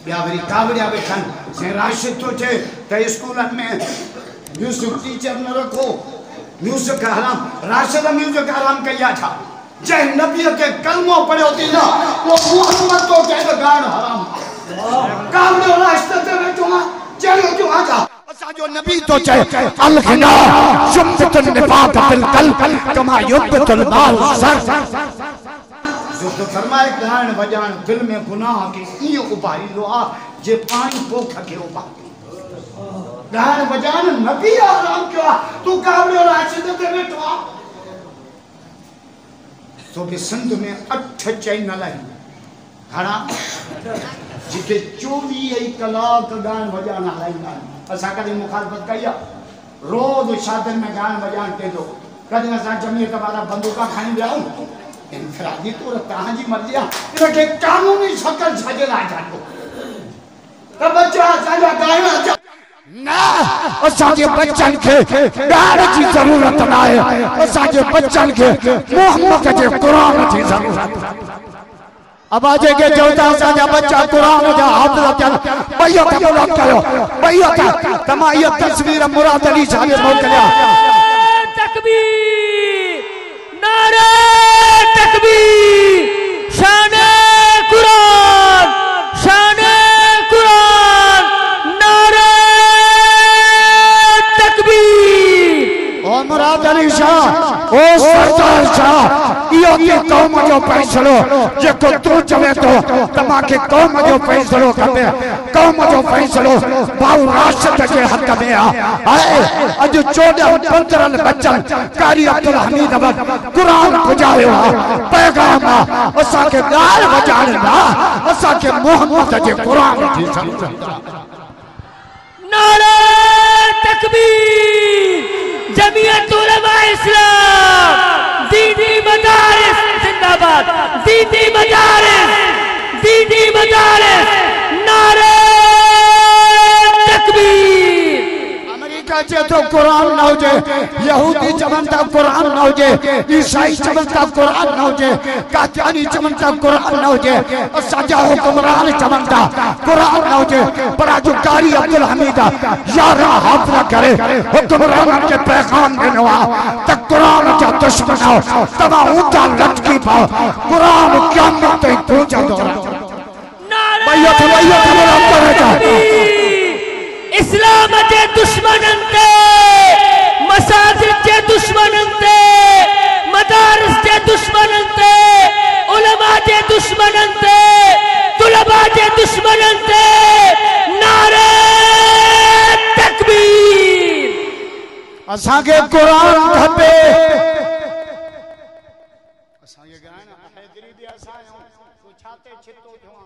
या वरी कावड़िया बैठन से राशिद तो चे त स्कूल में म्यूजिक टीचर न रखो म्यूजिक हराम राशिद म्यूजिक हराम कया था जय नबी के कलमो पढ़ो थी ना वो मोहम्मद तो कह गान हराम कावड़ियो राशिद ते बैठो चलो जो आजा जो नबी तो चाहे अल-गिना शुम्बतुन निफात फिल कल्ब कमा युब्बतुल माल सर जो तो फरमाए गान बजान दिल में गुनाह के ये उबारी लो आ जे पानी पोख के उबा गान बजान नबी आराम क्यों तू कावड़े राशिद ते बैठो तो भी संध में 8 चैनल है घणा जिते 24 कलाक गान बजान हलाइंदा असा कदी मुखालफत कया रोज शादी में गान बजान ते दो कदी असा जमीयत वाला बंदूका खाई जाऊं इनफरादी तो तहां जी मर्जी इनके कानूनी शक्ल छजे ला जातो त बच्चा साजा गाना ना असा जे बच्चन के गान की जरूरत ना है असा जे बच्चन के मोहम्मद के कुरान की जरूरत अब आजे के चौथा साजा बच्चा कुरान जा हाफिज चल भैया का मुराद करो भैया का तमाया तस्वीर मुराद अली साहब मोकलिया तकबीर नारे तकबीर शान कुरान नारे तकबीर ओ मुराद अली शाह ओ सरदार शाह यो के कौम जो फैसलो जेको तू चवे तो तमा के कौम जो फैसलो खपे कौम जो फैसलो बाऊ राशिद के हक में आए अज 14-15 बच्चन कारी अब्दुल हमीद अहमद कुरान बुझायो पैगाम असा के गाल बजान ना असा के मोहम्मद के कुरान की नारे तकबीर जमीयत उलमा इस्लाम दीदी मदारिस जिंदाबाद दीदी मदारिस नारे तकबीर अमेरिका चे तो कुरान ना होजे यहूदी चमनता कुरान ना होजे ईसाई चमनता कुरान ना होजे कादियानी चमनता कुरान ना होजे सजा हुक्मरान चमनता कुरान ना होजे पर जो कारी अब्दुल हमीद यारा हाफिज करे हुक्मरान के पैगाम देनवा तक कुरान का दुश्मन हो तमा ऊंचा लटकी पाओ कुरान क़यामत तक पहुंचा दो भैया करे इस्लाम के दुश्मनन ते मसाजिद के दुश्मनन ते मदारिस के दुश्मनन ते उलमा के दुश्मनन ते तुलबा के दुश्मनन ते नारे तकबीर असा के कुरान खपे असा के गाना हैदरी दे असा को छाते छितो थवा